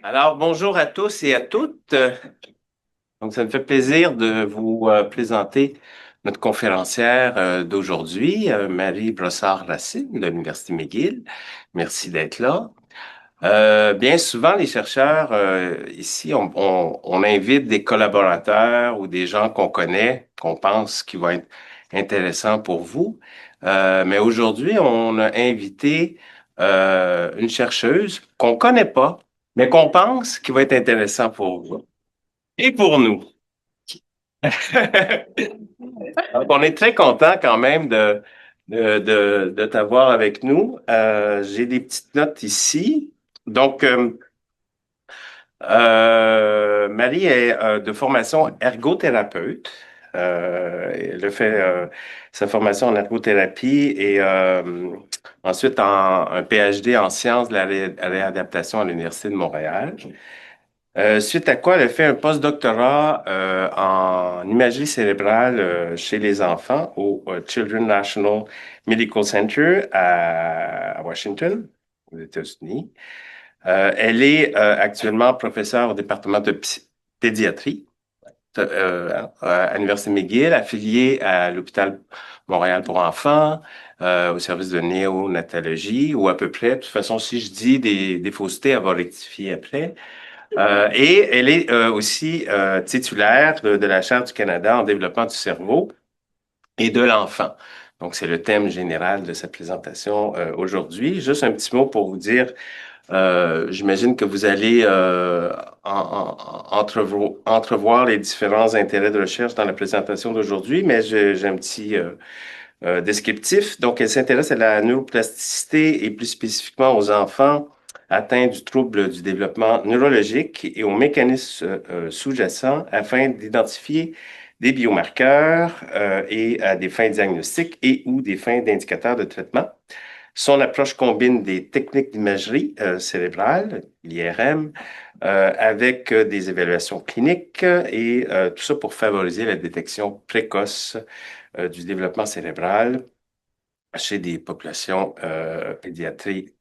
Alors, bonjour à tous et à toutes. Donc, ça me fait plaisir de vous présenter notre conférencière d'aujourd'hui, Marie Brossard-Racine de l'Université McGill. Merci d'être là. Bien souvent, les chercheurs ici, on invite des collaborateurs ou des gens qu'on connaît, qu'on pense qui vont être intéressants pour vous. Mais aujourd'hui, on a invité une chercheuse qu'on connaît pas, mais qu'on pense qui va être intéressant pour vous et pour nous. Donc, on est très content quand même de t'avoir avec nous. J'ai des petites notes ici. Donc, Marie est de formation ergothérapeute. Elle a fait sa formation en ergothérapie et ensuite un PhD en sciences de la réadaptation à l'Université de Montréal. Suite à quoi elle a fait un postdoctorat en imagerie cérébrale chez les enfants au Children's National Medical Center à Washington, aux États-Unis. Elle est actuellement professeure au département de pédiatrie à l'Université McGill, affiliée à l'hôpital Montréal pour enfants, au service de néonatologie, ou à peu près. De toute façon, si je dis des faussetés, elle va rectifier après. Et elle est aussi titulaire de la Chaire du Canada en développement du cerveau et de l'enfant. Donc, c'est le thème général de cette présentation aujourd'hui. Juste un petit mot pour vous dire j'imagine que vous allez entrevoir les différents intérêts de recherche dans la présentation d'aujourd'hui, mais j'ai un petit descriptif. Donc, elle s'intéresse à la neuroplasticité et plus spécifiquement aux enfants atteints du trouble du développement neurologique et aux mécanismes sous-jacents afin d'identifier des biomarqueurs et à des fins diagnostiques et ou des fins d'indicateurs de traitement. Son approche combine des techniques d'imagerie cérébrale, l'IRM, avec des évaluations cliniques et tout ça pour favoriser la détection précoce du développement cérébral chez des populations pédiatriques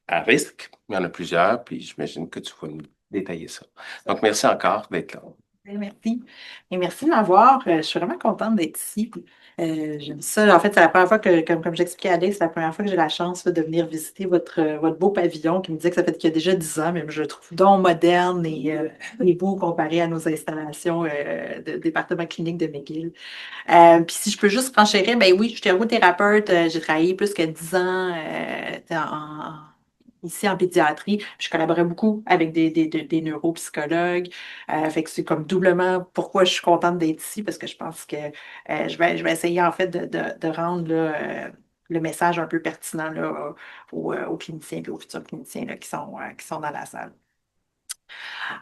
à risque. Il y en a plusieurs, puis j'imagine que tu vas nous détailler ça. Donc, merci encore d'être là. Merci. Et merci de m'avoir. Je suis vraiment contente d'être ici. J'aime ça. En fait, c'est la première fois que, comme j'expliquais à Alex, c'est la première fois que j'ai la chance là, de venir visiter votre beau pavillon qui me disait que ça fait qu'il y a déjà 10 ans, mais je le trouve donc moderne et beau comparé à nos installations de département clinique de McGill. Puis si je peux juste renchérir, ben oui, je suis ergothérapeute. J'ai travaillé plus que 10 ans ici en pédiatrie. Je collaborais beaucoup avec des neuropsychologues. Fait que c'est comme doublement pourquoi je suis contente d'être ici, parce que je pense que je vais essayer en fait de rendre là, le message un peu pertinent là, aux cliniciens et aux futurs cliniciens là, qui sont dans la salle.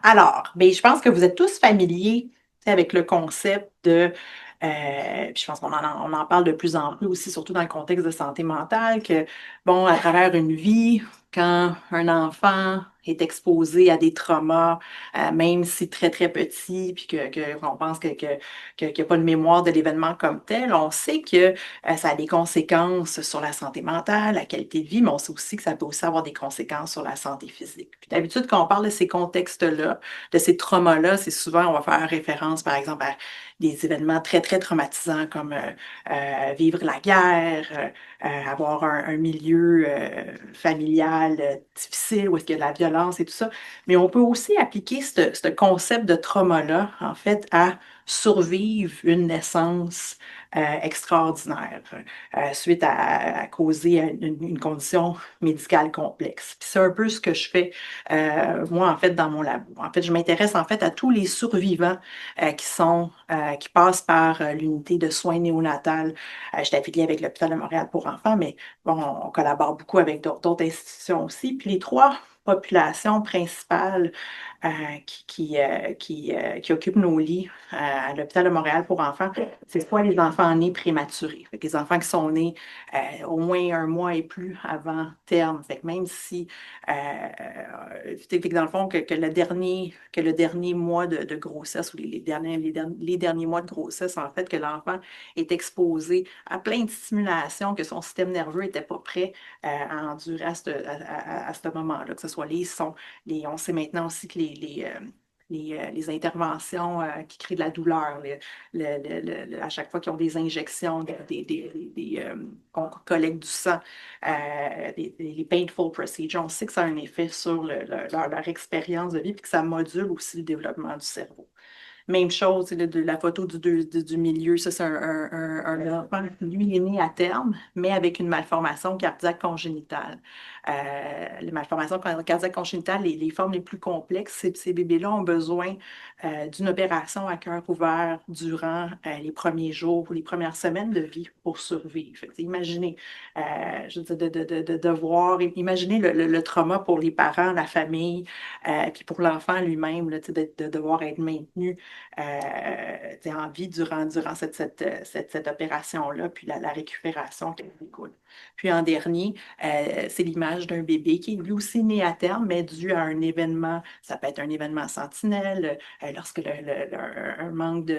Alors, ben, je pense que vous êtes tous familiers tu sais, avec le concept puis je pense qu'on en parle de plus en plus aussi, surtout dans le contexte de santé mentale, que, bon, à travers une vie, quand un enfant est exposé à des traumas, même si très, très petit, puis qu'on pense qu'il n'y a pas de mémoire de l'événement comme tel, on sait que ça a des conséquences sur la santé mentale, la qualité de vie, mais on sait aussi que ça peut aussi avoir des conséquences sur la santé physique. Puis d'habitude, quand on parle de ces contextes-là, de ces traumas-là, c'est souvent, on va faire référence, par exemple, à des événements très, très traumatisants comme vivre la guerre, avoir un milieu familial difficile où est-ce qu'il y a de la violence et tout ça. Mais on peut aussi appliquer ce concept de trauma-là, en fait, à survivre une naissance extraordinaire suite à causer une condition médicale complexe. Puis c'est un peu ce que je fais, moi, en fait, dans mon labo. En fait, je m'intéresse, en fait, à tous les survivants qui passent par l'unité de soins néonatales. Je suis affiliée avec l'hôpital de Montréal pour enfants, mais bon, on collabore beaucoup avec d'autres institutions aussi. Puis les trois populations principales euh, qui occupent nos lits à l'hôpital de Montréal pour enfants, c'est soit les enfants nés prématurés, fait que les enfants qui sont nés au moins un mois et plus avant terme. Fait que même si, fait que dans le fond, que le dernier mois de grossesse ou les derniers mois de grossesse, en fait, que l'enfant est exposé à plein de stimulations que son système nerveux n'était pas prêt à endurer à ce moment-là, que ce soit les sons. On sait maintenant aussi que les interventions qui créent de la douleur, à chaque fois qu'ils ont des injections, qu'on collecte du sang, les painful procedures, on sait que ça a un effet sur leur expérience de vie et que ça module aussi le développement du cerveau. Même chose, de la photo du milieu, ça c'est un enfant, lui, il est né à terme, mais avec une malformation cardiaque congénitale. Les malformations cardiaques congénitales, les formes les plus complexes, ces bébés-là ont besoin d'une opération à cœur ouvert durant les premiers jours ou les premières semaines de vie pour survivre. Fait que, imaginez, je veux dire, de devoir, imaginez le trauma pour les parents, la famille, puis pour l'enfant lui-même, là, de devoir être maintenu en vie durant cette opération-là, puis la récupération qui découle. Puis en dernier, c'est l'image d'un bébé qui est lui aussi né à terme, mais dû à un événement, ça peut être un événement sentinelle, lorsque un manque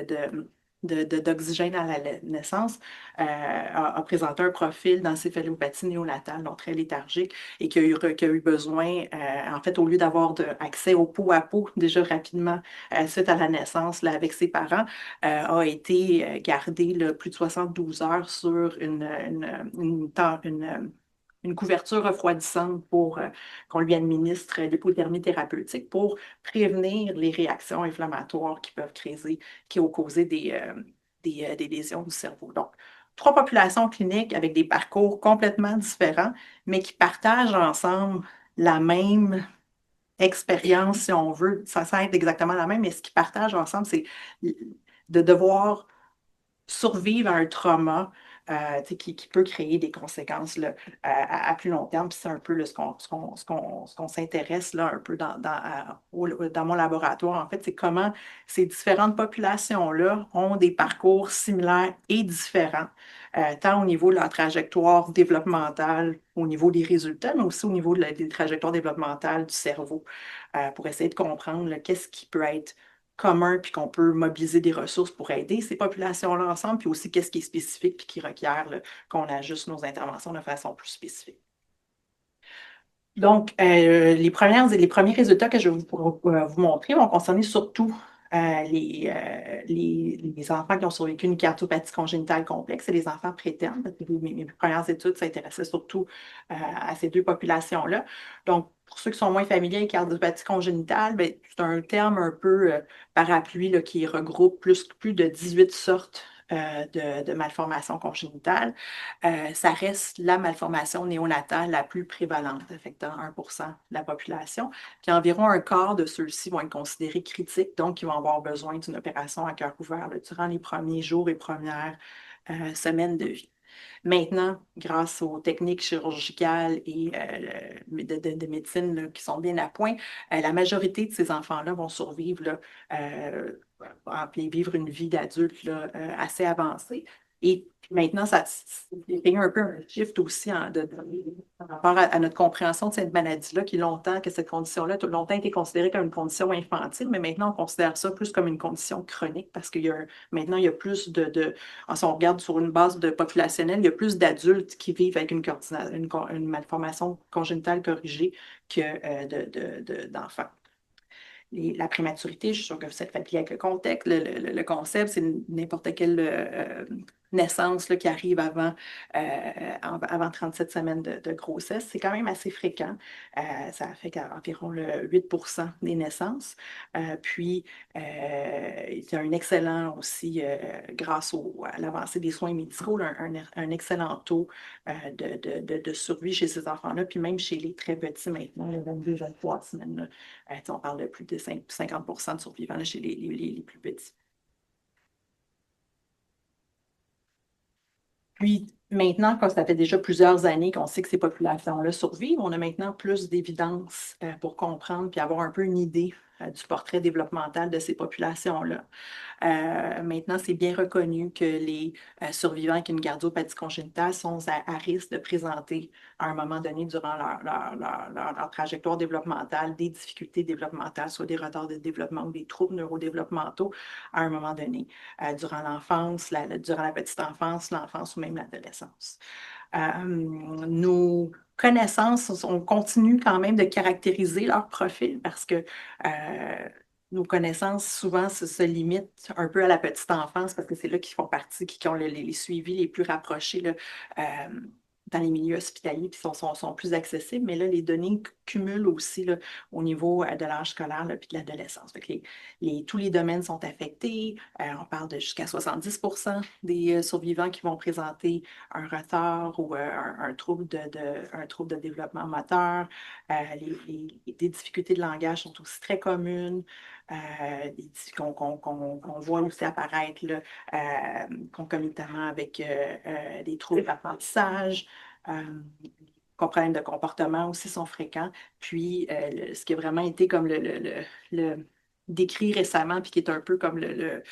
d'oxygène à la naissance a présenté un profil d'encéphalopathie néonatale, donc très léthargique, et qui a eu besoin, en fait, au lieu d'avoir accès au pot à pot déjà rapidement suite à la naissance là, avec ses parents, a été gardé là, plus de 72 heures sur une couverture refroidissante pour qu'on lui administre l'hypothermie thérapeutique pour prévenir les réactions inflammatoires qui ont causé des lésions du cerveau. Donc, trois populations cliniques avec des parcours complètement différents, mais qui partagent ensemble la même expérience, si on veut, ça être exactement la même, mais ce qu'ils partagent ensemble, c'est de devoir survivre à un trauma qui peut créer des conséquences là, à plus long terme. Puis c'est un peu là, ce qu'on s'intéresse là, un peu dans mon laboratoire. En fait, c'est comment ces différentes populations-là ont des parcours similaires et différents, tant au niveau de leur trajectoire développementale, au niveau des résultats, mais aussi au niveau des trajectoires développementales du cerveau, pour essayer de comprendre qu'est-ce qui peut être commun, puis qu'on peut mobiliser des ressources pour aider ces populations-là ensemble, puis aussi qu'est-ce qui est spécifique, puis qui requiert là, qu'on ajuste nos interventions de façon plus spécifique. Donc, les premiers résultats que je vais vous montrer vont concerner surtout les enfants qui ont survécu une cardiopathie congénitale complexe et les enfants prétermes. Mes premières études s'intéressaient surtout à ces deux populations-là. Donc, pour ceux qui sont moins familiers avec cardiopathie congénitale, ben, c'est un terme un peu parapluie là, qui regroupe plus de 18 sortes de malformations congénitales. Ça reste la malformation néonatale la plus prévalente, affectant 1% de la population. Puis environ un quart de ceux-ci vont être considérés critiques, donc ils vont avoir besoin d'une opération à cœur ouvert là, durant les premiers jours et premières semaines de vie. Maintenant, grâce aux techniques chirurgicales et de médecine là, qui sont bien à point, la majorité de ces enfants-là vont survivre là, vivre une vie d'adulte assez avancée. Et maintenant, ça fait un peu un shift aussi par rapport à notre compréhension de cette maladie-là, que cette condition-là, tout longtemps été considérée comme une condition infantile, mais maintenant, on considère ça plus comme une condition chronique parce maintenant, il y a plus si on regarde sur une base populationnelle, il y a plus d'adultes qui vivent avec une malformation congénitale corrigée que d'enfants. La prématurité, je suis sûre que vous êtes familier avec le contexte. Le concept, c'est n'importe quelle naissance là, qui arrive avant 37 semaines de grossesse. C'est quand même assez fréquent. Ça affecte environ 8% des naissances. Puis, il y a un excellent aussi, grâce à l'avancée des soins médicaux, un excellent taux de survie chez ces enfants-là, puis même chez les très petits maintenant, les 22-23 semaines. On parle de plus de 50% de survivants là, chez les plus petits. Puis maintenant, quand ça fait déjà plusieurs années qu'on sait que ces populations-là survivent, on a maintenant plus d'évidence pour comprendre puis avoir un peu une idée du portrait développemental de ces populations-là. Maintenant, c'est bien reconnu que les survivants avec une cardiopathie congénitale sont à risque de présenter à un moment donné durant leur trajectoire développementale des difficultés développementales, soit des retards de développement ou des troubles neurodéveloppementaux à un moment donné, durant l'enfance, durant la petite enfance, l'enfance ou même l'adolescence. Nos connaissances, on continue quand même de caractériser leur profil parce que nos connaissances souvent se limitent un peu à la petite enfance parce que c'est là qu'ils font partie, qui ont les suivis les plus rapprochés là, dans les milieux hospitaliers puis sont plus accessibles. Mais là, les données cumulent aussi là, au niveau de l'âge scolaire là, puis de l'adolescence. Fait que tous les domaines sont affectés. On parle de jusqu'à 70% des survivants qui vont présenter un retard ou un trouble un trouble de développement moteur. Des difficultés de langage sont aussi très communes, qu'on voit aussi apparaître là, concomitamment avec des troubles d'apprentissage. Les problèmes de comportement aussi sont fréquents. Puis, ce qui a vraiment été comme le décrit récemment, puis qui est un peu comme le,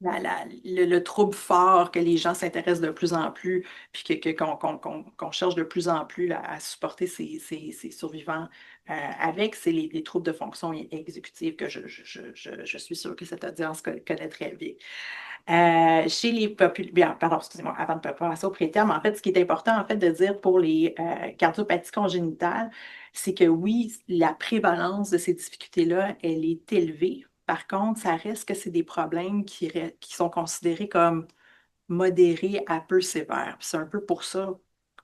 le trouble fort que les gens s'intéressent de plus en plus, puis qu'on cherche de plus en plus là, à supporter ces survivants avec, c'est les troubles de fonction exécutive que je suis sûre que cette audience connaît très bien. Chez les populations, pardon, excusez-moi, avant de passer au préterme, en fait, ce qui est important en fait de dire pour les cardiopathies congénitales, c'est que oui, la prévalence de ces difficultés-là, elle est élevée. Par contre, ça reste que c'est des problèmes qui sont considérés comme modérés à peu sévères. Puis c'est un peu pour ça,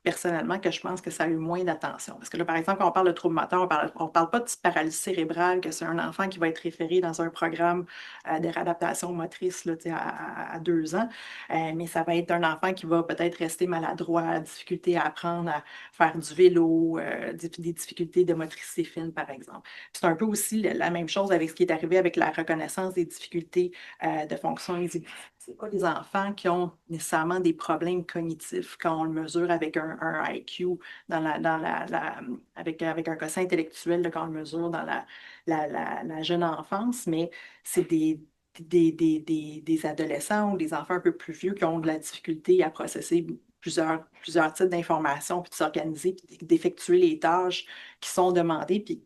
personnellement, que je pense que ça a eu moins d'attention. Parce que là, par exemple, quand on parle de trouble moteur, on parle pas de paralysie cérébrale, que c'est un enfant qui va être référé dans un programme de réadaptation motrice là, tu sais, à 2 ans. Mais ça va être un enfant qui va peut-être rester maladroit, difficulté à apprendre à faire du vélo, des difficultés de motricité fine, par exemple. C'est un peu aussi la même chose avec ce qui est arrivé avec la reconnaissance des difficultés de fonction exécutive. C'est pas des enfants qui ont nécessairement des problèmes cognitifs quand on le mesure avec un IQ avec un quotient intellectuel là, quand on le mesure dans la jeune enfance, mais c'est des adolescents ou des enfants un peu plus vieux qui ont de la difficulté à processer plusieurs types d'informations, puis de s'organiser, puis d'effectuer les tâches qui sont demandées, puis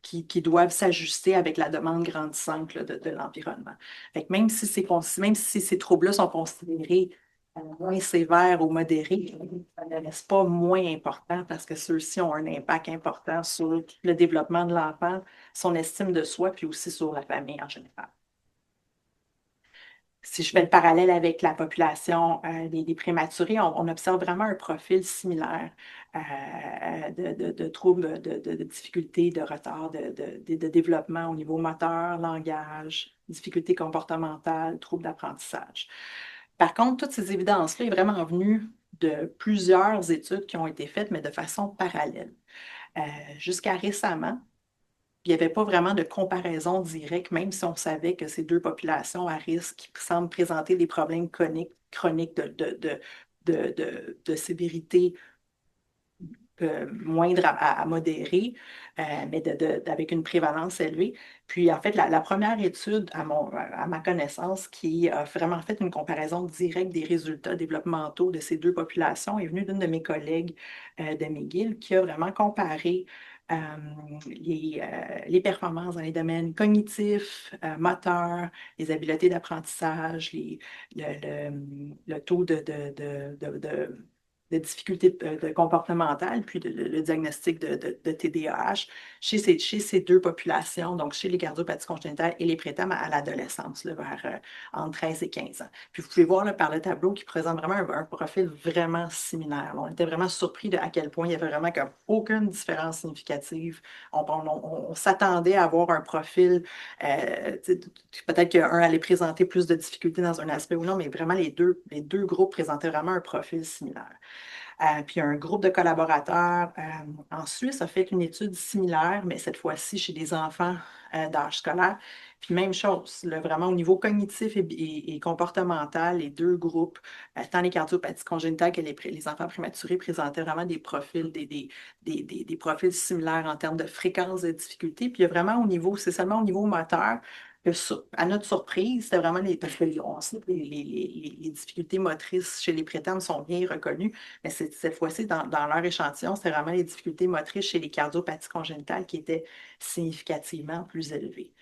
qui doivent s'ajuster avec la demande grandissante là, de l'environnement. Fait que même si ces troubles-là sont considérés moins sévères ou modérés, ça ne reste pas moins important parce que ceux-ci ont un impact important sur le développement de l'enfant, son estime de soi, puis aussi sur la famille en général. Si je fais le parallèle avec la population des prématurés, on observe vraiment un profil similaire de troubles, de difficultés, de retard, de développement au niveau moteur, langage, difficultés comportementales, troubles d'apprentissage. Par contre, toutes ces évidences-là sont vraiment venues de plusieurs études qui ont été faites, mais de façon parallèle. Euh, Jusqu'à récemment, il n'y avait pas vraiment de comparaison directe, même si on savait que ces deux populations à risque semblent présenter des problèmes chroniques de sévérité moindre à modérer, mais avec une prévalence élevée. Puis, en fait, la première étude, à ma connaissance, qui a vraiment fait une comparaison directe des résultats développementaux de ces deux populations est venue d'une de mes collègues de McGill, qui a vraiment comparé euh, les performances dans les domaines cognitifs, moteurs, les habiletés d'apprentissage, le taux de difficultés comportementales, puis le diagnostic de TDAH chez ces deux populations, donc chez les cardiopathies congénitales et les prétermes à l'adolescence, là, vers entre 13 et 15 ans. Puis vous pouvez voir là, par le tableau qui présente vraiment un profil vraiment similaire. On était vraiment surpris à quel point il n'y avait vraiment comme aucune différence significative. On s'attendait à avoir un profil, peut-être qu'un allait présenter plus de difficultés dans un aspect ou non, mais vraiment les deux groupes présentaient vraiment un profil similaire. Puis un groupe de collaborateurs en Suisse a fait une étude similaire, mais cette fois-ci chez des enfants d'âge scolaire. Puis même chose, là, vraiment au niveau cognitif et comportemental, les deux groupes, tant les cardiopathies congénitales que les enfants prématurés présentaient vraiment des profils, des profils similaires en termes de fréquence de difficultés. Puis il y a vraiment au niveau, c'est seulement au niveau moteur à notre surprise, c'était vraiment parce qu'on sait que les difficultés motrices chez les prétermes sont bien reconnues, mais cette fois-ci, dans leur échantillon, c'était vraiment les difficultés motrices chez les cardiopathies congénitales qui étaient significativement plus élevées.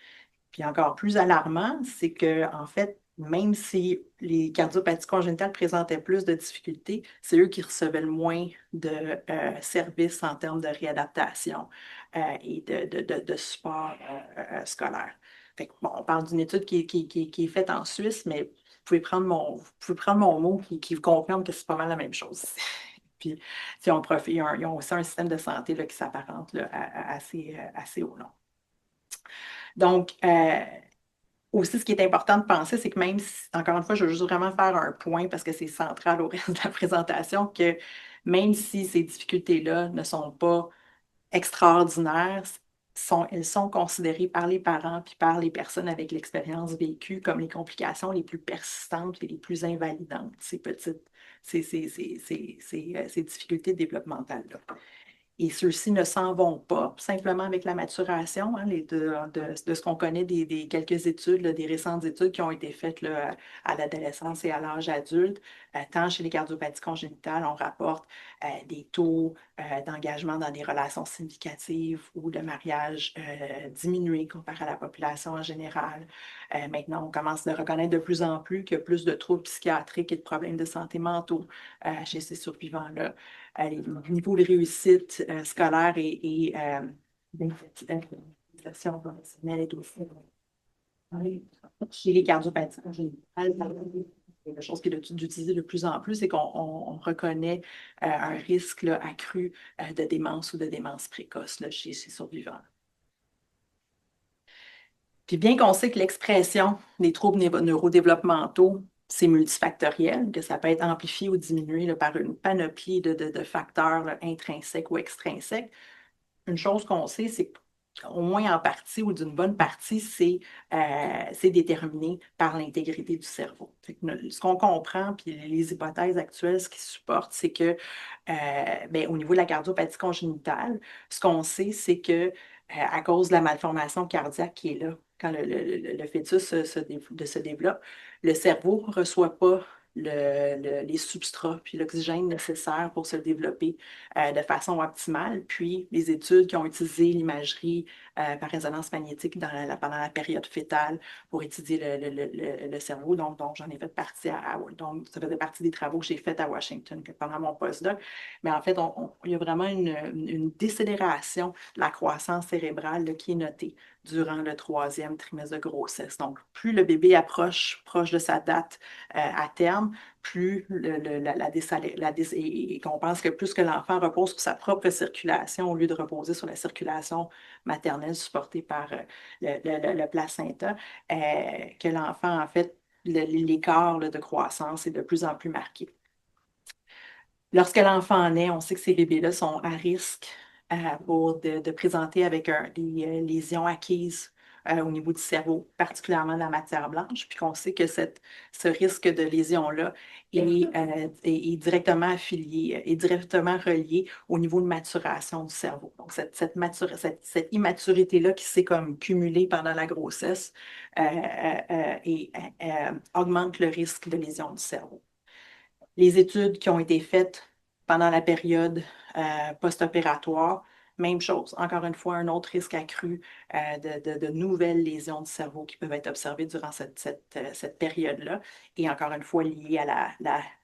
Puis encore plus alarmant, c'est que, en fait, même si les cardiopathies congénitales présentaient plus de difficultés, c'est eux qui recevaient le moins de services en termes de réadaptation et de support scolaire. Fait que, bon, on parle d'une étude qui est faite en Suisse, mais vous pouvez prendre mon mot qui vous confirme que c'est pas mal la même chose. Puis, ils ont aussi un système de santé là, qui s'apparente là, assez au long. Donc, aussi, ce qui est important de penser, c'est que même si, encore une fois, je veux juste vraiment faire un point parce que c'est central au reste de la présentation, que même si ces difficultés-là ne sont pas extraordinaires, elles sont considérées par les parents puis par les personnes avec l'expérience vécue comme les complications les plus persistantes et les plus invalidantes, ces difficultés développementales-là. Et ceux-ci ne s'en vont pas simplement avec la maturation, hein, de ce qu'on connaît des quelques études, là, des récentes études qui ont été faites là, à l'adolescence et à l'âge adulte. Tant chez les cardiopathies congénitales, on rapporte des taux d'engagement dans des relations significatives ou de mariage diminués comparé à la population en général. Maintenant, on commence à reconnaître de plus en plus qu'il y a plus de troubles psychiatriques et de problèmes de santé mentaux chez ces survivants-là. Les niveaux de réussite scolaire et d'organisation professionnelle est aussi chez les cardiopathies congénitales. La chose qui est d'utiliser de plus en plus, c'est qu'on reconnaît un risque là, accru de démence ou de démence précoce là, chez ces survivants. Puis bien qu'on sait que l'expression des troubles neurodéveloppementaux, c'est multifactoriel, que ça peut être amplifié ou diminué là, par une panoplie de facteurs là, intrinsèques ou extrinsèques, une chose qu'on sait, c'est qu'au moins en partie ou d'une bonne partie, c'est déterminé par l'intégrité du cerveau. Fait que ce qu'on comprend, puis les hypothèses actuelles, ce qui supportent, c'est que ben, au niveau de la cardiopathie congénitale, ce qu'on sait, c'est que à cause de la malformation cardiaque qui est là, quand le fœtus se développe, le cerveau ne reçoit pas les substrats puis l'oxygène nécessaire pour se développer de façon optimale. Puis, les études qui ont utilisé l'imagerie par résonance magnétique pendant la période fœtale pour étudier le cerveau, donc j'en ai fait partie donc ça faisait partie des travaux que j'ai faits à Washington pendant mon postdoc. Mais en fait, il y a vraiment une décélération de la croissance cérébrale là, qui est notée durant le troisième trimestre de grossesse. Donc, plus le bébé approche proche de sa date à terme, plus et qu'on pense que plus que l'enfant repose sur sa propre circulation au lieu de reposer sur la circulation maternelle supportée par le placenta, que l'enfant, en fait, l'écart de croissance est de plus en plus marqué. Lorsque l'enfant naît, on sait que ces bébés-là sont à risque de présenter avec des lésions acquises au niveau du cerveau, particulièrement de la matière blanche, puis qu'on sait que ce risque de lésion-là est directement affilié, est directement relié au niveau de maturation du cerveau. Donc, cette immaturité-là qui s'est comme cumulée pendant la grossesse augmente le risque de lésion du cerveau. Les études qui ont été faites pendant la période post-opératoire, même chose. Encore une fois, un autre risque accru de nouvelles lésions du cerveau qui peuvent être observées durant cette période-là, et encore une fois liées à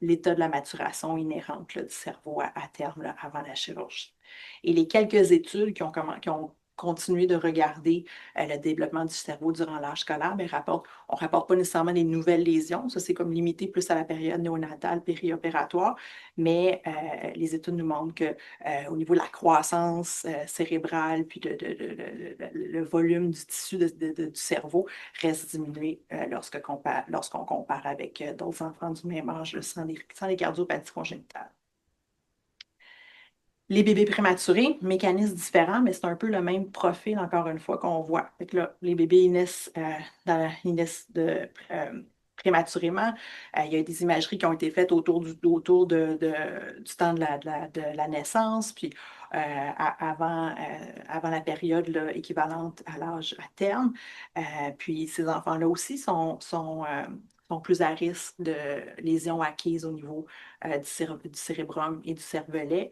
l'état de la maturation inhérente là, du cerveau à terme là, avant la chirurgie. Et les quelques études qui ont continué de regarder le développement du cerveau durant l'âge scolaire, bien, on ne rapporte pas nécessairement des nouvelles lésions. Ça, c'est comme limité plus à la période néonatale, périopératoire. Mais les études nous montrent qu'au niveau de la croissance cérébrale, puis le volume du tissu du cerveau reste diminué lorsqu'on compare avec d'autres enfants du même âge là, sans les cardiopathies congénitales. Les bébés prématurés, mécanisme différent, mais c'est un peu le même profil, encore une fois, qu'on voit. Fait que là, les bébés, ils naissent prématurément. Il y a des imageries qui ont été faites autour du temps de la naissance, puis avant la période là, équivalente à l'âge à terme. Puis ces enfants-là aussi sont plus à risque de lésions acquises au niveau du cérébrum et du cervelet.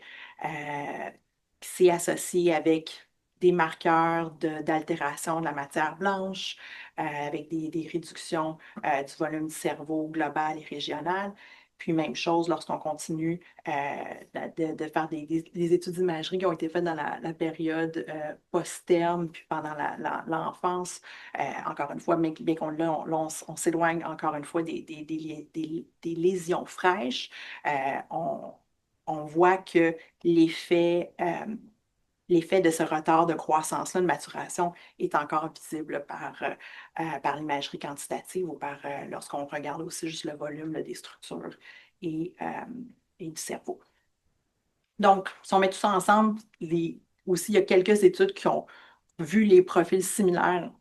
C'est associé avec des marqueurs d'altération de la matière blanche, avec des réductions du volume du cerveau global et régional. Puis même chose lorsqu'on continue de faire des études d'imagerie qui ont été faites dans la période post-terme, puis pendant l'enfance. Encore une fois, bien qu'on on s'éloigne encore une fois des lésions fraîches, euh, on, on voit que l'effet l'effet de ce retard de croissance-là, de maturation, est encore visible par l'imagerie quantitative ou lorsqu'on regarde aussi juste le volume là, des structures et, euh, et du cerveau. Donc, si on met tout ça ensemble, aussi, il y a quelques études qui ont vu les profils similaires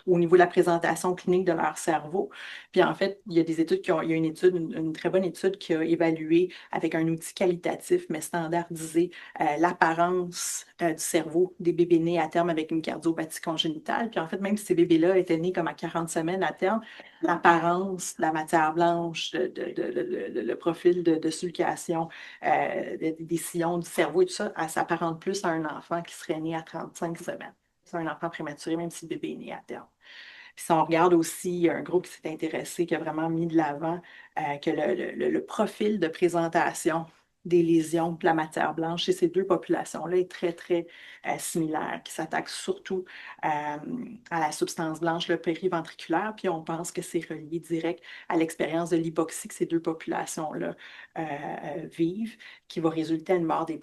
au niveau de la présentation clinique de leur cerveau. Puis en fait, il y a des études il y a une très bonne étude qui a évalué avec un outil qualitatif mais standardisé l'apparence du cerveau des bébés nés à terme avec une cardiopathie congénitale. Puis en fait, même si ces bébés-là étaient nés comme à 40 semaines à terme, l'apparence, la matière blanche, le profil de sulcation des sillons du cerveau et tout ça, elle s'apparente plus à un enfant qui serait né à 35 semaines. C'est un enfant prématuré, même si le bébé est né à terme. Puis si on regarde aussi, il y a un groupe qui s'est intéressé, qui a vraiment mis de l'avant que le profil de présentation des lésions de la matière blanche chez ces deux populations-là est très, très similaire, qui s'attaque surtout à la substance blanche, le périventriculaire, puis on pense que c'est relié direct à l'expérience de l'hypoxie que ces deux populations-là vivent, qui va résulter à une mort des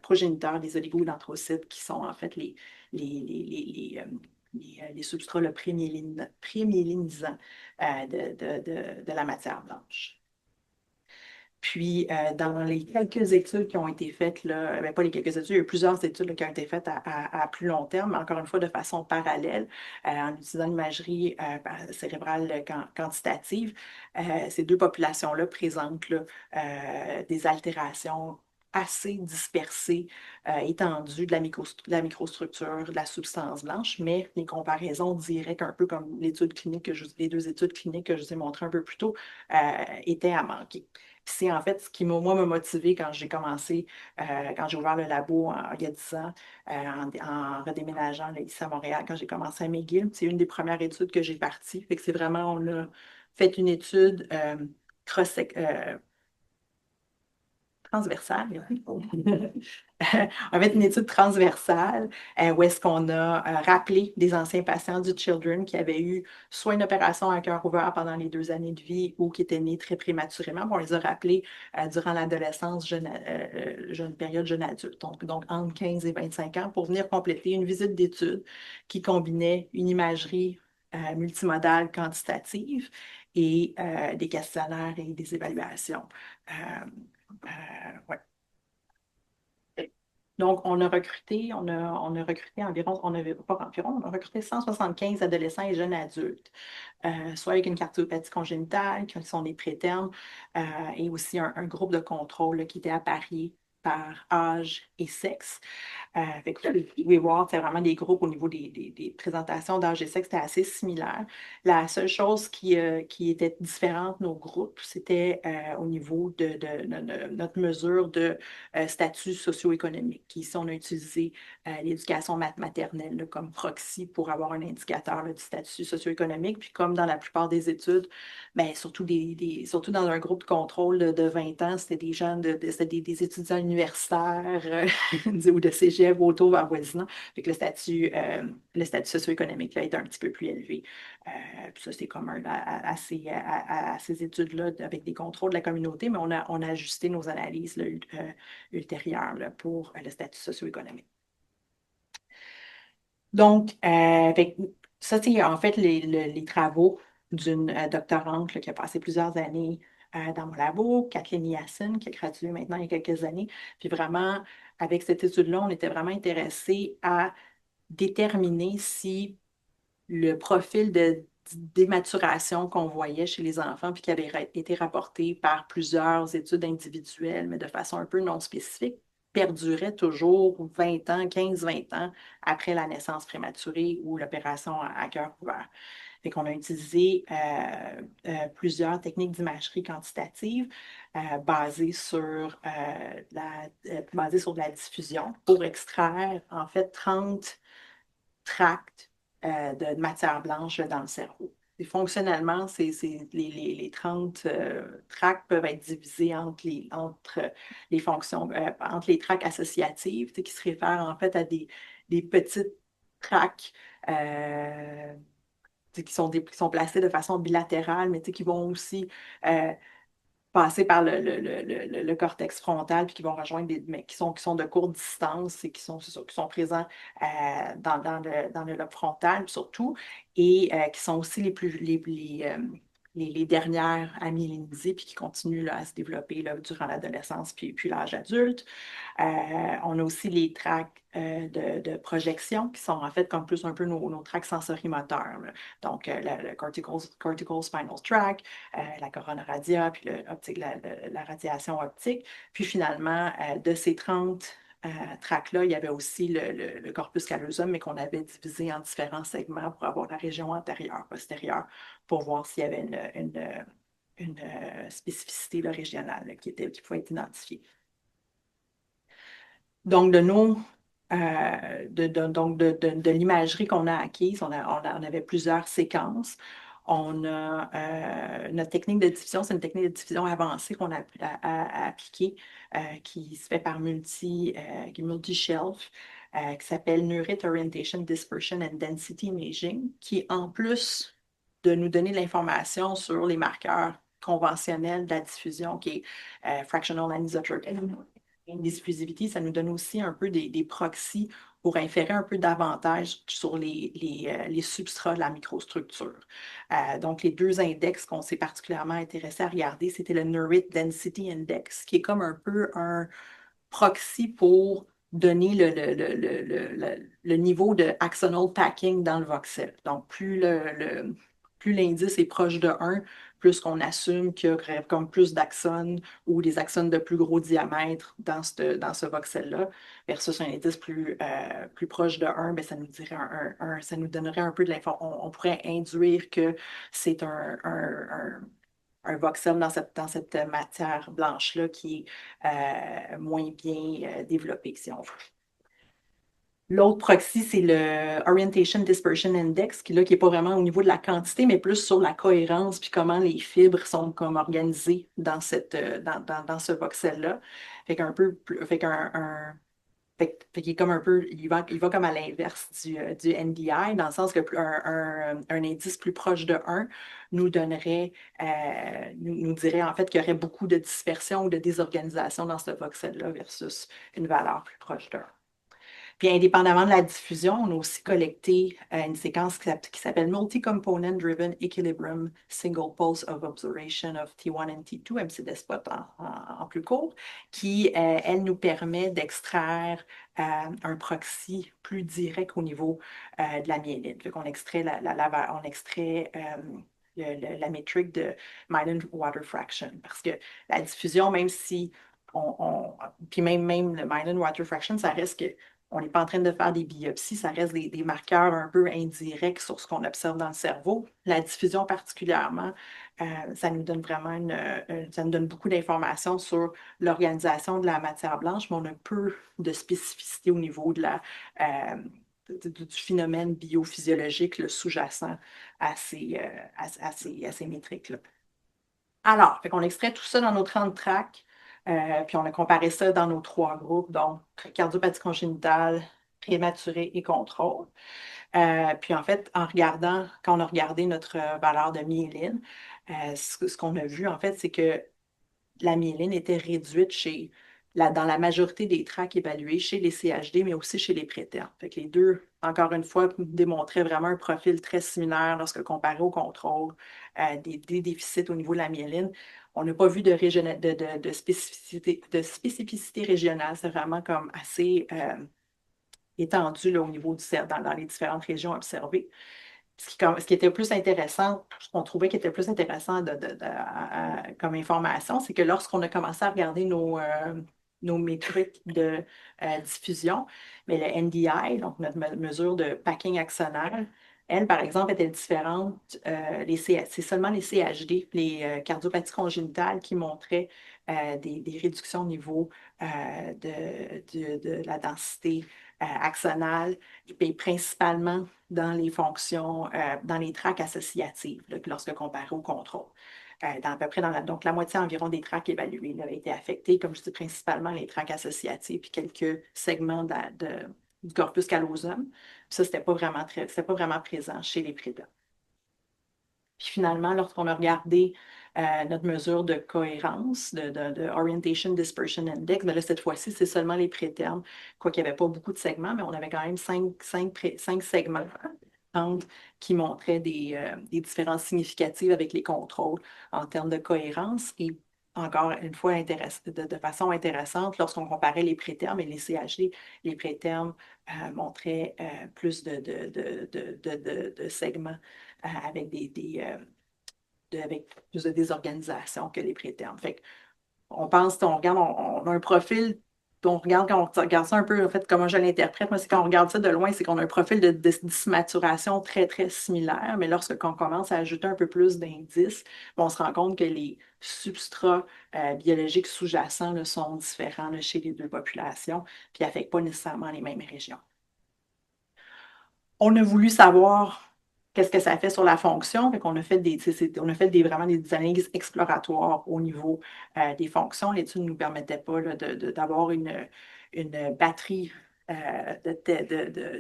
progéniteurs des oligodendrocytes, qui sont en fait les, les, les, les substrats prémyélinisants de la matière blanche. Puis, dans les quelques études qui ont été faites, là, ben, pas les quelques études, il y a eu plusieurs études là, qui ont été faites à plus long terme, mais encore une fois de façon parallèle, en utilisant l'imagerie cérébrale quantitative, ces deux populations-là présentent là, des altérations assez dispersées, étendues de la microstructure, de la substance blanche, mais les comparaisons directes, un peu comme les deux études cliniques que je vous ai montrées un peu plus tôt, étaient à manquer. C'est en fait ce qui, moi, m'a motivé quand j'ai commencé, quand j'ai ouvert le labo il y a 10 ans, en redéménageant là, ici à Montréal, quand j'ai commencé à McGill. C'est une des premières études que j'ai parties. Fait que c'est vraiment, on a fait une étude cross transversale. En fait, une étude transversale où est-ce qu'on a rappelé des anciens patients du Children qui avaient eu soit une opération à cœur ouvert pendant les 2 années de vie ou qui étaient nés très prématurément. Bon, on les a rappelés durant l'adolescence, jeune période jeune adulte, donc entre 15 et 25 ans, pour venir compléter une visite d'étude qui combinait une imagerie multimodale quantitative et des questionnaires et des évaluations. Ouais. Donc, on a recruté environ, on avait pas environ, on a recruté 175 adolescents et jeunes adultes, soit avec une cardiopathie congénitale, qui sont des prétermes, et aussi un groupe de contrôle là, qui était apparié par âge et sexe. Fait que vous pouvez voir, c'est vraiment des groupes au niveau des présentations d'âge et sexe, c'était assez similaire. La seule chose qui était différente, nos groupes, c'était au niveau de notre mesure de statut socio-économique. Ici, on a utilisé l'éducation maternelle là, comme proxy pour avoir un indicateur là, du statut socio-économique. Puis comme dans la plupart des études, ben, surtout dans un groupe de contrôle de 20 ans, c'était des gens, c'était des étudiants universitaires ou de cégep autour avoisinant. Fait que le statut socio-économique là, est un petit peu plus élevé. Puis ça, c'est commun à ces études-là avec des contrôles de la communauté, mais on a ajusté nos analyses là, ultérieures là, pour le statut socio-économique. Donc, ça, c'est en fait les travaux d'une doctorante là, qui a passé plusieurs années dans mon labo, Kathleen Yassin, qui a gradué maintenant il y a quelques années. Puis vraiment, avec cette étude-là, on était vraiment intéressé à déterminer si le profil de dématuration qu'on voyait chez les enfants, puis qui avait été rapporté par plusieurs études individuelles, mais de façon un peu non spécifique, perdurait toujours 20 ans, 15-20 ans après la naissance prématurée ou l'opération à cœur ouvert. Fait qu'on a utilisé plusieurs techniques d'imagerie quantitative basées sur de la diffusion pour extraire en fait 30 tracts de matière blanche dans le cerveau. Et fonctionnellement, les 30 tracts peuvent être divisés entre les fonctions, entre les tracts associatives, qui se réfèrent en fait à des petites tracts qui sont placés de façon bilatérale, mais qui vont aussi euh, passer par le cortex frontal, puis qui vont rejoindre mais qui sont de courte distance et c'est ça, qui sont présents dans le lobe frontal surtout, et qui sont aussi les dernières amyélinisées, puis qui continuent là, à se développer là, durant l'adolescence, puis l'âge adulte. On a aussi les tracts de projection qui sont en fait comme plus un peu nos tracts sensorimoteurs, là. Donc, le cortical spinal tract, la corona radia, puis la radiation optique. Puis finalement, de ces 30 tracts-là, il y avait aussi le corpus callosum, mais qu'on avait divisé en différents segments pour avoir la région antérieure, postérieure, pour voir s'il y avait une spécificité là, régionale là, qui pouvait être identifiée. Donc, de l'imagerie qu'on a acquise, on avait plusieurs séquences. Notre technique de diffusion, c'est une technique de diffusion avancée qu'on a à appliquer, qui se fait par multi-shelf, qui s'appelle Neurite Orientation, Dispersion and Density Imaging, qui, en plus de nous donner de l'information sur les marqueurs conventionnels de la diffusion, qui est fractional anisotropic diffusivité, ça nous donne aussi un peu des proxys pour inférer un peu davantage sur les substrats de la microstructure. Donc, les deux index qu'on s'est particulièrement intéressé à regarder, c'était le Neurite Density Index, qui est comme un peu un proxy pour donner le niveau de axonal packing dans le voxel. Donc, plus l'indice est proche de 1, plus qu'on assume qu'il y aurait comme plus d'axones ou des axones de plus gros diamètre dans ce voxel-là, versus un indice plus proche de 1, bien, ça nous dirait ça nous donnerait un peu de l'information. On pourrait induire que c'est un voxel dans cette matière blanche-là qui est moins bien développée, si on veut. L'autre proxy, c'est le Orientation Dispersion Index, qui n'est pas vraiment au niveau de la quantité, mais plus sur la cohérence, puis comment les fibres sont comme organisées dans ce voxel-là. Fait qu'un peu, fait qu'un, fait qu'il est comme un peu, il va comme à l'inverse du NDI, dans le sens que un indice plus proche de 1 nous dirait en fait qu'il y aurait beaucoup de dispersion ou de désorganisation dans ce voxel-là versus une valeur plus proche de 1. Puis, indépendamment de la diffusion, on a aussi collecté une séquence qui s'appelle Multi-Component Driven Equilibrium Single Pulse of Observation of T1 and T2, MCDESPOT en plus court, qui, elle, nous permet d'extraire un proxy plus direct au niveau de la myéline. Donc, on extrait la métrique de Myelin Water Fraction. Parce que la diffusion, même si puis même le Myelin Water Fraction, ça reste que on n'est pas en train de faire des biopsies, ça reste des marqueurs un peu indirects sur ce qu'on observe dans le cerveau. La diffusion particulièrement, ça nous donne vraiment ça nous donne beaucoup d'informations sur l'organisation de la matière blanche, mais on a peu de spécificité au niveau du phénomène biophysiologique sous-jacent à ces métriques-là. Alors, fait qu'on extrait tout ça dans nos 30 tracts. Puis on a comparé ça dans nos 3 groupes, donc cardiopathie congénitale, prématuré et contrôle. Puis en fait, quand on a regardé notre valeur de myéline, ce qu'on a vu en fait, c'est que la myéline était réduite dans la majorité des tracts évalués chez les CHD, mais aussi chez les préternes. Fait que les deux, encore une fois, démontraient vraiment un profil très similaire lorsque comparé au contrôle, des déficits au niveau de la myéline. On n'a pas vu de spécificité régionale. C'est vraiment comme assez étendu là, au niveau du cerveau, dans les différentes régions observées. Ce qui était plus intéressant, ce qu'on trouvait qui était plus intéressant comme information, c'est que lorsqu'on a commencé à regarder nos métriques de diffusion, mais le NDI, donc notre mesure de packing axonal, Elle, par exemple, était différente. C'est seulement les CHD, les cardiopathies congénitales, qui montraient des réductions au niveau de la densité axonale, et principalement dans les fonctions, dans les tracts associatives, là, lorsque comparé au contrôle. Dans à peu près donc la moitié environ des tracts évalués là, a été affectés, comme je dis, principalement les tracts associatifs, puis quelques segments du corpus callosum. Ça, c'était pas vraiment présent chez les prédates. Puis finalement, lorsqu'on a regardé notre mesure de cohérence, de Orientation Dispersion Index, mais là, cette fois-ci, c'est seulement les prétermes, quoiqu'il n'y avait pas beaucoup de segments, mais on avait quand même cinq segments qui montraient des différences significatives avec les contrôles en termes de cohérence. Et encore une fois, de façon intéressante, lorsqu'on comparait les prétermes et les CHD, les prétermes montraient plus de segments avec avec plus de désorganisation que les prétermes. Fait on pense, on regarde, on a un profil, on regarde quand on regarde ça un peu, en fait, comment je l'interprète, moi, c'est quand on regarde ça de loin, c'est qu'on a un profil de dysmaturation très, très similaire, mais lorsqu'on commence à ajouter un peu plus d'indices, on se rend compte que les substrats biologiques sous-jacents là, sont différents là, chez les deux populations, puis n'affectent pas nécessairement les mêmes régions. On a voulu savoir qu'est-ce que ça fait sur la fonction. Fait qu'on a fait on a fait vraiment des analyses exploratoires au niveau des fonctions. L'étude ne nous permettait pas là, d'avoir une batterie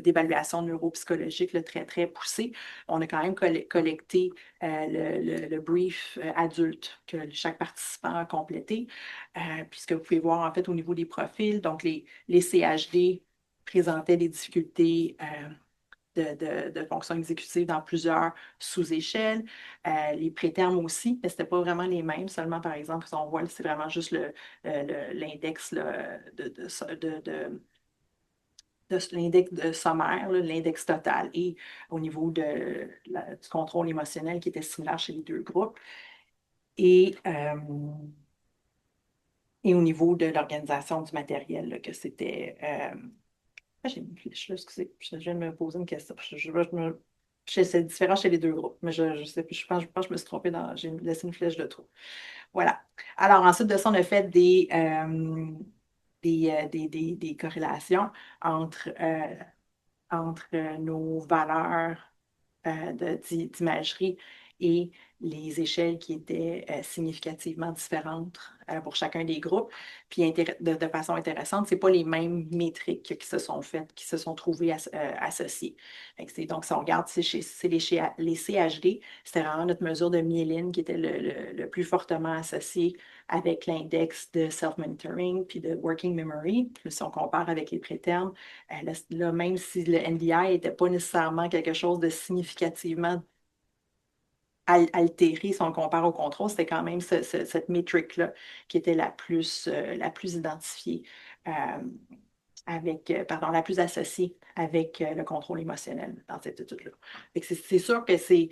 d'évaluation neuropsychologique là, très, très poussée. On a quand même collecté le brief adulte que chaque participant a complété, puisque vous pouvez voir en fait au niveau des profils, donc les CHD présentaient des difficultés de fonctions exécutives dans plusieurs sous-échelles. Les prétermes aussi, mais ce n'était pas vraiment les mêmes. Seulement, par exemple, si on voit, c'est vraiment juste l'index l'index de sommaire, l'index total, et au niveau du contrôle émotionnel qui était similaire chez les deux groupes. Et, et au niveau de l'organisation du matériel, là, que c'était j'ai une fiche, là, excusez. Je viens de me poser une question. C'est différent chez les deux groupes, mais je sais plus. Je pense que je me suis trompée j'ai laissé une flèche de trop. Voilà. Alors, ensuite de ça, on a fait des corrélations entre, nos valeurs d'imagerie et les échelles qui étaient significativement différentes pour chacun des groupes. Puis de façon intéressante, ce n'est pas les mêmes métriques qui se sont faites, qui se sont trouvées associées. Donc, si on regarde, c'est les CHD, c'était vraiment notre mesure de myéline qui était le plus fortement associé avec l'index de self-monitoring puis de working memory. Puis, si on compare avec les prétermes, là, même si le NDI n'était pas nécessairement quelque chose de significativement altéré si on le compare au contrôle, c'était quand même cette métrique-là qui était la plus identifiée pardon, la plus associée avec le contrôle émotionnel dans cette étude-là. C'est sûr que c'est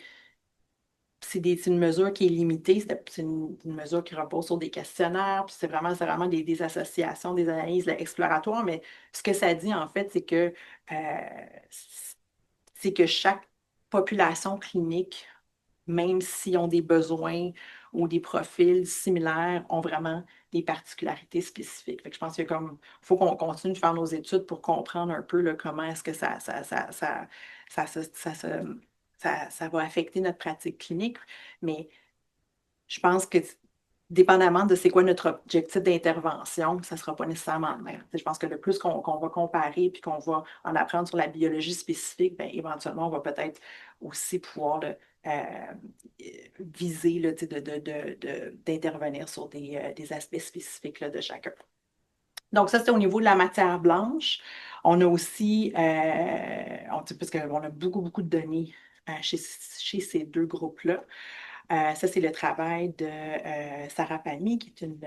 une mesure qui est limitée, c'est une mesure qui repose sur des questionnaires, puis c'est vraiment des associations, des analyses là, exploratoires, mais ce que ça dit en fait, c'est que chaque population clinique, même s'ils ont des besoins ou des profils similaires, ont vraiment des particularités spécifiques. Fait que je pense qu'il y a faut qu'on continue de faire nos études pour comprendre un peu là, comment est-ce que ça va affecter notre pratique clinique. Mais je pense que dépendamment de c'est quoi notre objectif d'intervention, ça ne sera pas nécessairement le même. Je pense que le plus qu'on va comparer puis qu'on va en apprendre sur la biologie spécifique, bien, éventuellement, on va peut-être aussi pouvoir viser là, d'intervenir sur des aspects spécifiques là, de chacun. Donc, ça, c'est au niveau de la matière blanche. On a aussi, parce qu'on a beaucoup, beaucoup de données chez ces deux groupes-là. Ça, c'est le travail de Sarah Palmy, qui est une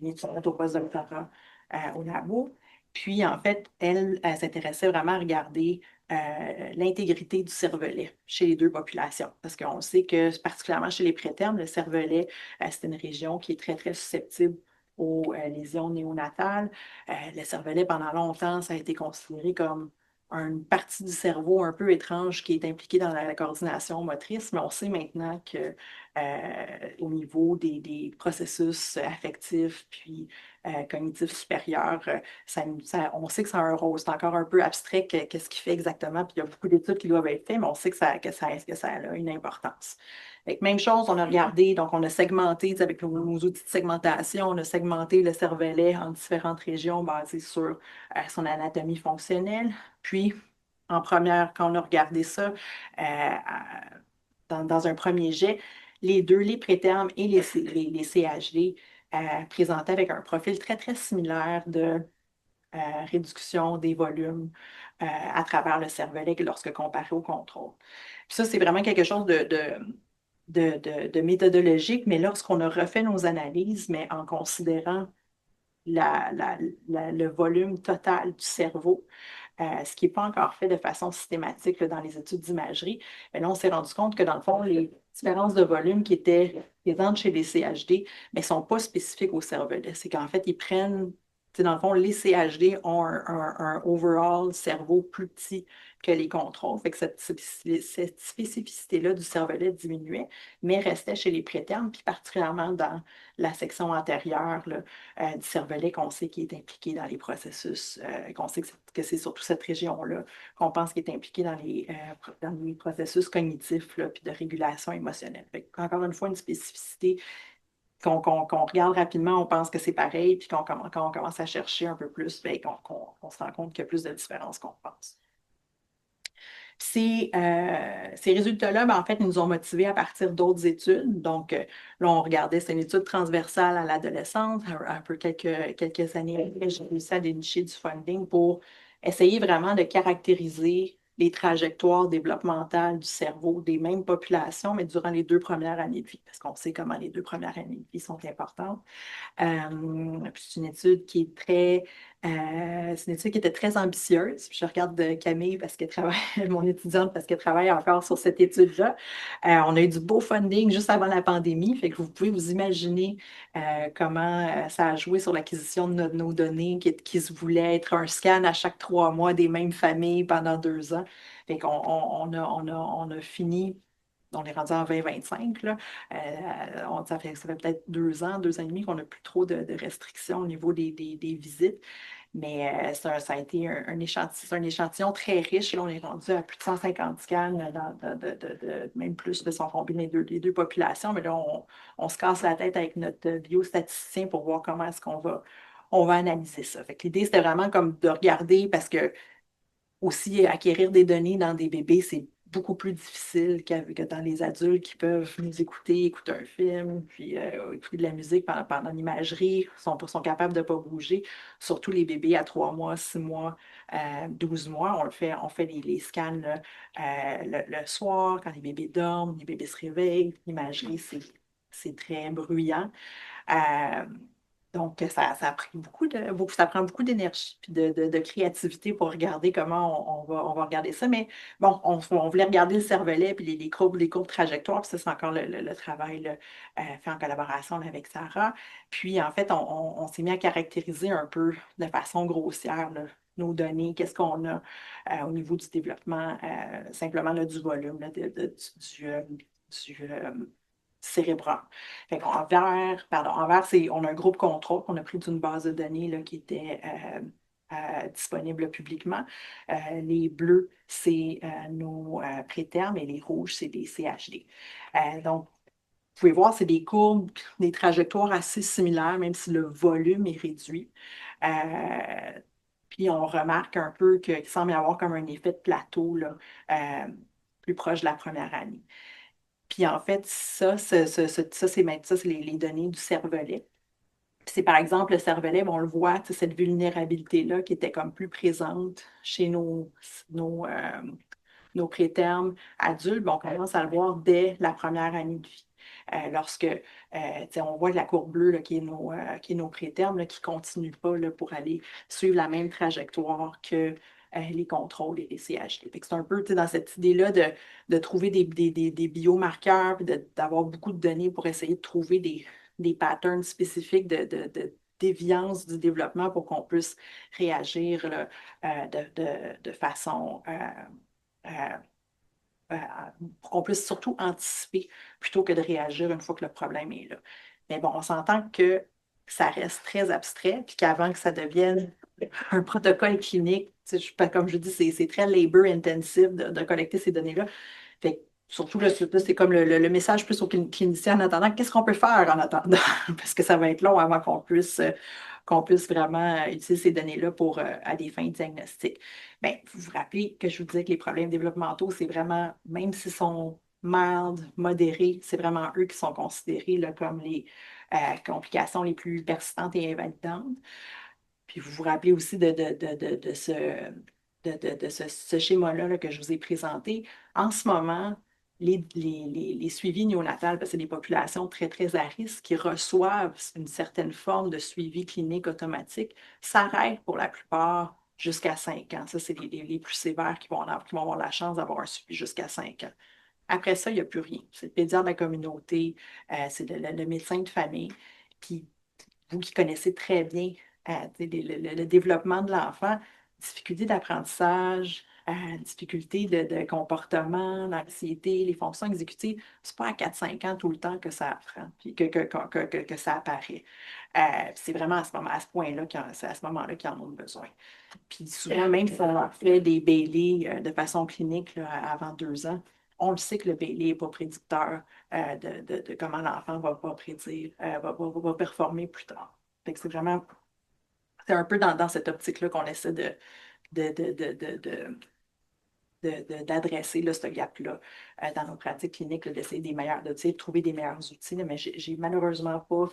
étudiante au post doctorat au labo. Puis, en fait, elle s'intéressait vraiment à regarder l'intégrité du cervelet chez les deux populations. Parce qu'on sait que, particulièrement chez les prétermes, le cervelet, c'est une région qui est très, très susceptible aux lésions néonatales. Le cervelet, pendant longtemps, ça a été considéré comme une partie du cerveau un peu étrange qui est impliquée dans la coordination motrice, mais on sait maintenant que au niveau des processus affectifs puis cognitifs supérieurs, on sait que ça a un rôle. C'est encore un peu abstrait qu'est-ce qu'il fait exactement, puis il y a beaucoup d'études qui doivent être faites, mais on sait que ça a une importance. Même chose, on a regardé, donc on a segmenté, tu sais, avec nos outils de segmentation, on a segmenté le cervelet en différentes régions basées sur son anatomie fonctionnelle. Puis, en première, quand on a regardé ça, dans un premier jet, les deux, les prétermes et les CHD, présentaient avec un profil très, très similaire de réduction des volumes à travers le cervelet lorsque comparé au contrôle. Puis ça, c'est vraiment quelque chose de méthodologique, mais lorsqu'on a refait nos analyses, mais en considérant le volume total du cerveau, ce qui n'est pas encore fait de façon systématique là, dans les études d'imagerie, mais là, on s'est rendu compte que dans le fond, les différences de volume qui étaient présentes chez les CHD ne sont pas spécifiques au cervelet. C'est qu'en fait, ils prennent, tu sais, dans le fond, les CHD ont un overall cerveau plus petit que les contrôles. Fait que cette spécificité-là du cervelet diminuait, mais restait chez les prétermes, puis particulièrement dans la section antérieure là, du cervelet qu'on sait qui est impliqué dans les processus, qu'on sait que c'est surtout cette région-là qu'on pense qui est impliquée dans les processus cognitifs là, puis de régulation émotionnelle. Encore une fois, une spécificité qu'on regarde rapidement, on pense que c'est pareil, puis quand on commence à chercher un peu plus, bien, qu'on se rend compte qu'il y a plus de différences qu'on pense. Ces résultats-là, ben, en fait, nous ont motivés à partir d'autres études. Donc, là, on regardait, c'est une étude transversale à l'adolescence. Un peu quelques années après, j'ai réussi à dénicher du funding pour essayer vraiment de caractériser les trajectoires développementales du cerveau des mêmes populations, mais durant les 2 premières années de vie, parce qu'on sait comment les 2 premières années de vie sont importantes. Puis c'est une étude qui est c'est une étude qui était très ambitieuse. Puis je regarde Camille parce qu'elle travaille, mon étudiante, parce qu'elle travaille encore sur cette étude-là. On a eu du beau funding juste avant la pandémie, fait que vous pouvez vous imaginer comment ça a joué sur l'acquisition de nos données, qui se voulait être un scan à chaque 3 mois des mêmes familles pendant 2 ans. Fait qu'on on a fini. On est rendu en 2025, là. Ça fait peut-être 2 ans, 2 ans et demi qu'on n'a plus trop de restrictions au niveau des visites. Mais ça a été c'est un échantillon très riche. Là, on est rendu à plus de 150 scans, même plus si on combine les deux populations. Mais là, on se casse la tête avec notre biostatisticien pour voir comment est-ce qu'on va analyser ça. Fait que l'idée, c'était vraiment comme de regarder parce que aussi, acquérir des données dans des bébés, c'est beaucoup plus difficile que dans les adultes qui peuvent nous écouter un film, puis écouter de la musique pendant l'imagerie, sont capables de ne pas bouger. Surtout les bébés à 3 mois, 6 mois, 12 mois, on fait les scans là, le soir, quand les bébés dorment, les bébés se réveillent. L'imagerie, c'est très bruyant. Euh, donc, ça a pris ça prend beaucoup d'énergie et de créativité pour regarder comment on va regarder ça. Mais bon, on voulait regarder le cervelet puis les courbes trajectoires. Puis ça, c'est encore le travail là, fait en collaboration là, avec Sarah. Puis, en fait, on s'est mis à caractériser un peu de façon grossière là, nos données, qu'est-ce qu'on a au niveau du développement, simplement là, du volume, là, du cérébral. Fait qu'en vert, pardon, en vert, on a un groupe contrôle qu'on a pris d'une base de données là, qui était disponible publiquement. Les bleus, c'est nos prétermes et les rouges, c'est des CHD. Donc, vous pouvez voir, c'est des courbes, des trajectoires assez similaires, même si le volume est réduit. Puis on remarque un peu qu'il semble y avoir comme un effet de plateau là, plus proche de la première année. Puis en fait, ça, c'est les données du cervelet. Puis c'est par exemple le cervelet, bon, on le voit, tu sais, cette vulnérabilité-là qui était comme plus présente chez nos, euh, nos prétermes adultes, bon, on commence à le voir dès la première année de vie. Lorsque tu sais, on voit la courbe bleue là, qui est nos prétermes, là, qui ne continue pas là, pour aller suivre la même trajectoire que les contrôles et les CHD. Fait que c'est un peu tu sais, dans cette idée-là de trouver des biomarqueurs, puis d'avoir beaucoup de données pour essayer de trouver des patterns spécifiques déviance du développement pour qu'on puisse réagir là, de façon euh, euh, pour qu'on puisse surtout anticiper plutôt que de réagir une fois que le problème est là. Mais bon, on s'entend que ça reste très abstrait, puis qu'avant que ça devienne un protocole clinique, tu sais, comme je dis, c'est très labor intensive de collecter ces données-là. Fait que, surtout, là, c'est comme le message plus aux cliniciens en attendant. Qu'est-ce qu'on peut faire en attendant? Parce que ça va être long avant qu'on puisse vraiment utiliser ces données-là pour, à des fins diagnostiques. Bien, vous vous rappelez que je vous disais que les problèmes développementaux, c'est vraiment, même s'ils sont mild, modérés, c'est vraiment eux qui sont considérés là, comme les complications les plus persistantes et invalidantes. Puis vous vous rappelez aussi de ce schéma-là là, que je vous ai présenté. En ce moment, les suivis néonatals, parce que c'est des populations très, très à risque qui reçoivent une certaine forme de suivi clinique automatique, s'arrêtent pour la plupart jusqu'à 5 ans. Ça, c'est les plus sévères qui vont avoir la chance d'avoir un suivi jusqu'à 5 ans. Après ça, il n'y a plus rien. C'est le pédiatre de la communauté, c'est le médecin de famille. Puis vous qui connaissez très bien le développement de l'enfant, difficulté d'apprentissage, difficulté de comportement, l'anxiété, les fonctions exécutives, c'est pas à 4-5 ans tout le temps que ça apprend, puis que ça apparaît. C'est vraiment à ce point-là, c'est à ce moment-là qu'ils en ont besoin. Puis souvent, même si on leur fait des Bailey de façon clinique là, avant 2 ans, on le sait que le Bailey n'est pas prédicteur de comment l'enfant va pas prédire, va performer plus tard. Fait que c'est un peu dans cette optique-là qu'on essaie de, de, de, de, de- d'adresser là, ce gap-là dans nos pratiques cliniques, là, d'essayer de trouver des meilleurs outils. Là, mais j'ai malheureusement pas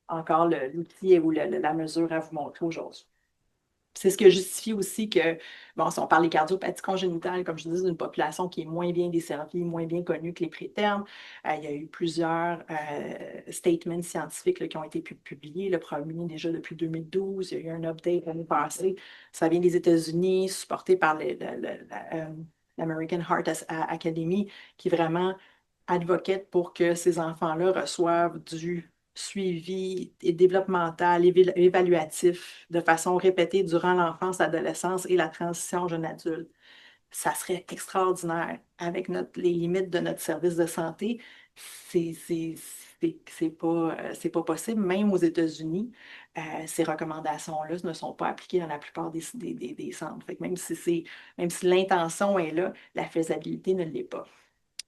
encore l'outil ou la mesure à vous montrer aujourd'hui. C'est ce qui justifie aussi que, bon, si on parle des cardiopathies congénitales, comme je disais, d'une population qui est moins bien desservie, moins bien connue que les prétermes, il y a eu plusieurs statements scientifiques là, qui ont été publiés. Le premier, déjà depuis 2012, il y a eu un update l'année passée. Ça vient des États-Unis, supporté par l'American Heart Academy, qui vraiment advocate pour que ces enfants-là reçoivent du suivi et développemental, évaluatif de façon répétée durant l'enfance, l'adolescence et la transition jeune adulte. Ça serait extraordinaire. Avec les limites de notre service de santé, c'est c'est- c'est pas possible. Même aux États-Unis, ces recommandations-là ne sont pas appliquées dans la plupart des centres. Fait que même si l'intention est là, la faisabilité ne l'est pas.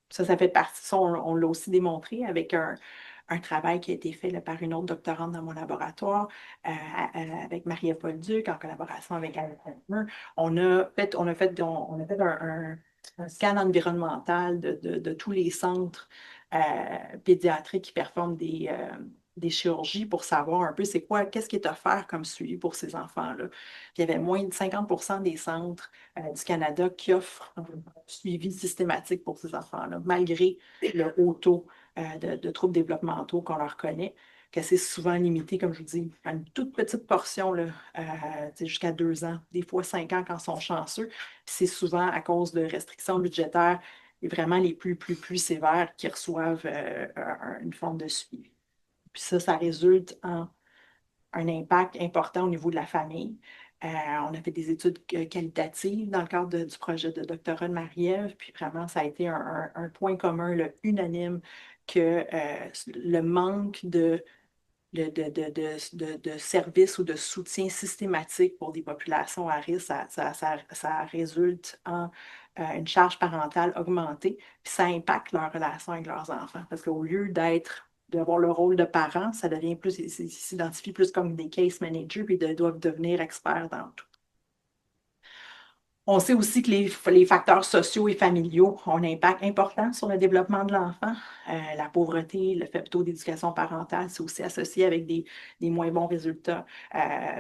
Ça fait partie, ça, on l'a aussi démontré avec un travail qui a été fait là, par une autre doctorante dans mon laboratoire, avec Marie-Paul Duc, en collaboration avec Anne Palmer. On a fait un scan environnemental de tous les centres pédiatriques qui performent des chirurgies pour savoir un peu qu'est-ce qui est offert comme suivi pour ces enfants-là. Puis il y avait moins de 50% des centres du Canada qui offrent un suivi systématique pour ces enfants-là, malgré le haut taux de troubles développementaux qu'on leur connaît, que c'est souvent limité, comme je vous dis, à une toute petite portion, là, jusqu'à 2 ans, des fois 5 ans quand ils sont chanceux. Puis c'est souvent à cause de restrictions budgétaires et vraiment les plus sévères qui reçoivent une forme de suivi. Puis ça résulte en un impact important au niveau de la famille. On a fait des études qualitatives dans le cadre du projet de doctorat de Marie-Ève, puis vraiment, ça a été un point commun là, unanime que le manque de services ou de soutien systématique pour des populations à risque, ça résulte en une charge parentale augmentée, puis ça impacte leur relation avec leurs enfants. Parce qu'au lieu d'avoir le rôle de parent, ça devient plus, ils s'identifient plus comme des case managers, puis ils doivent devenir experts dans tout. On sait aussi que les facteurs sociaux et familiaux ont un impact important sur le développement de l'enfant. La pauvreté, le faible taux d'éducation parentale, c'est aussi associé avec des moins bons résultats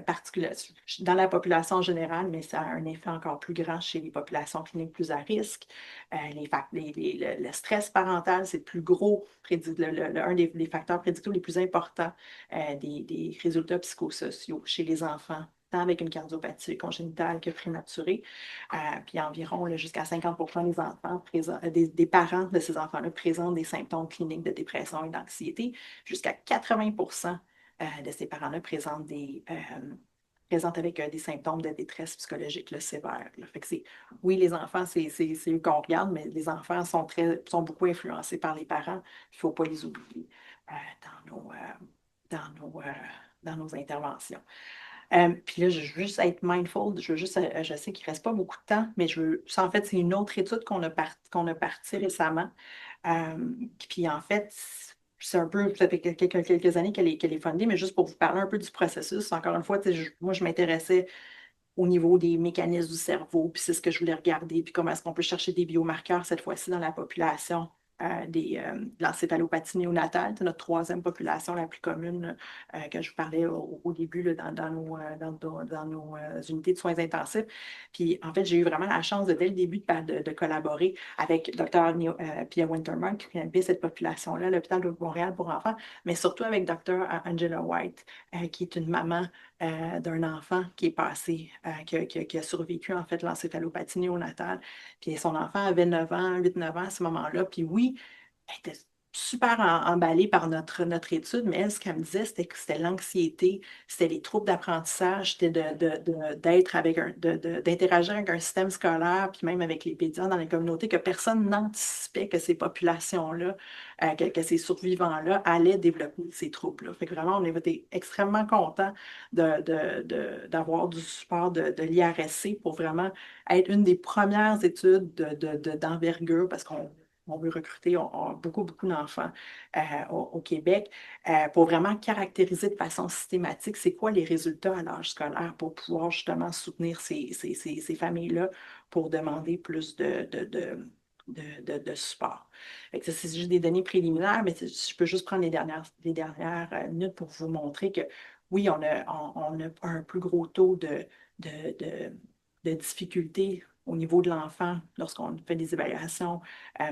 particuliers dans la population en général, mais ça a un effet encore plus grand chez les populations cliniques plus à risque. Le stress parental, c'est le plus gros, un des facteurs prédictifs les plus importants des résultats psychosociaux chez les enfants, tant avec une cardiopathie congénitale que prématurée. Puis environ jusqu'à 50% des enfants des parents de ces enfants-là présentent des symptômes cliniques de dépression et d'anxiété. Jusqu'à 80% de ces parents-là présentent avec des symptômes de détresse psychologique là, sévère. Là. Fait que oui, les enfants, c'est eux qu'on regarde, mais les enfants sont beaucoup influencés par les parents. Il ne faut pas les oublier dans dans nos, dans nos interventions. Puis là, je veux juste être mindful, je sais qu'il ne reste pas beaucoup de temps, mais ça, en fait, c'est une autre étude qu'on a partie récemment. Puis en fait, c'est un peu, ça fait quelques années qu'elle est fondée, mais juste pour vous parler un peu du processus, encore une fois, moi, je m'intéressais au niveau des mécanismes du cerveau, puis c'est ce que je voulais regarder, puis comment est-ce qu'on peut chercher des biomarqueurs cette fois-ci dans la population de l'encéphalopathie néonatale. C'est notre troisième population la plus commune que je vous parlais au début là, dans nos unités de soins intensifs. Puis en fait, j'ai eu vraiment la chance dès le début de collaborer avec Dr. Pia Wintermark qui connaît cette population-là à l'hôpital de Montréal pour enfants, mais surtout avec Dr. Angela White, qui est une maman d'un enfant qui est passé, qui a survécu en fait l'encéphalopathie néonatale. Puis son enfant avait 9 ans, 8-9 ans à ce moment-là. Puis oui, elle était super emballée par notre étude, mais elle, ce qu'elle me disait, c'était que c'était l'anxiété, c'était les troubles d'apprentissage, c'était d'être avec d'interagir avec un système scolaire, puis même avec les pédiatres dans la communauté, que personne n'anticipait que ces populations-là, que ces survivants-là allaient développer ces troubles-là. Fait que vraiment, on était extrêmement contents d'avoir du support de l'IRSC pour vraiment être une des premières études d'envergure parce qu'on veut recruter beaucoup, beaucoup d'enfants au Québec pour vraiment caractériser de façon systématique c'est quoi les résultats à l'âge scolaire pour pouvoir justement soutenir ces familles-là pour demander plus de support. Fait que ça, c'est juste des données préliminaires, mais je peux juste prendre les dernières minutes pour vous montrer que oui, on a un plus gros taux de, de, de difficultés au niveau de l'enfant lorsqu'on fait des évaluations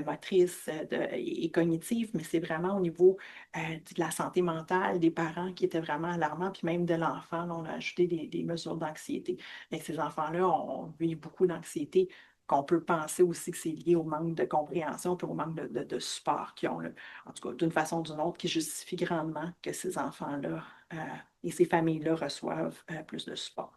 motrices et cognitives, mais c'est vraiment au niveau de la santé mentale des parents qui était vraiment alarmant, puis même de l'enfant, là, on a ajouté des mesures d'anxiété. Mais ces enfants-là ont eu beaucoup d'anxiété qu'on peut penser aussi que c'est lié au manque de compréhension puis au manque de support qu'ils ont, là. En tout cas, d'une façon ou d'une autre, qui justifie grandement que ces enfants-là et ces familles-là reçoivent plus de support.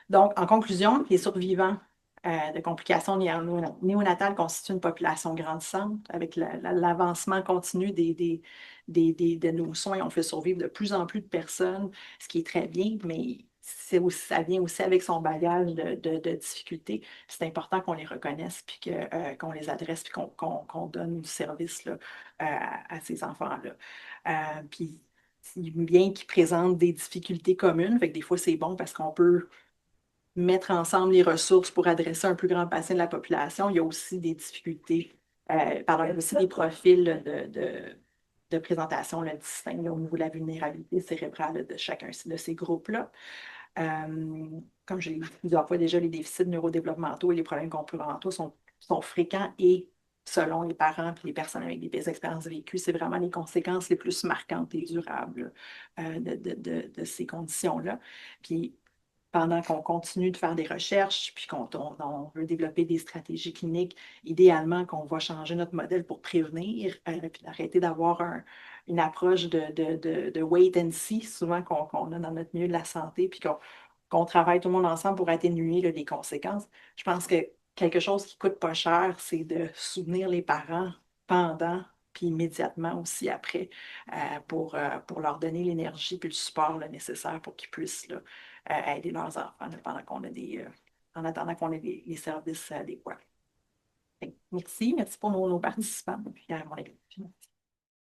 Donc, en conclusion, les survivants de complications néonatales constituent une population grandissante. Avec l'avancement continu de nos soins, on fait survivre de plus en plus de personnes, ce qui est très bien, mais ça vient aussi avec son bagage de difficultés. C'est important qu'on les reconnaisse, puis qu'on les adresse, puis qu'on donne du service là, à ces enfants-là. Puis, bien qu'ils présentent des difficultés communes, fait que des fois, c'est bon parce qu'on peut mettre ensemble les ressources pour adresser un plus grand bassin de la population. Il y a aussi des difficultés, pardon, il y a aussi des profils là, de présentation là, distincts là, au niveau de la vulnérabilité cérébrale de chacun de ces groupes-là. Comme j'ai dit plusieurs fois déjà, les déficits neurodéveloppementaux et les problèmes comportementaux sont fréquents et selon les parents et les personnes avec des expériences vécues, c'est vraiment les conséquences les plus marquantes et durables de ces conditions-là. Puis pendant qu'on continue de faire des recherches, puis on veut développer des stratégies cliniques, idéalement qu'on va changer notre modèle pour prévenir, puis arrêter d'avoir une approche de wait and see, souvent qu'on a dans notre milieu de la santé, puis qu'on travaille tout le monde ensemble pour atténuer là, les conséquences. Je pense que quelque chose qui coûte pas cher, c'est de soutenir les parents pendant puis immédiatement aussi après, pour leur donner l'énergie puis le support là, nécessaire pour qu'ils puissent là, aider leurs enfants là, pendant qu'on a en attendant qu'on ait les services adéquats. Fait que merci pour nos participants. Puis, mon équipe.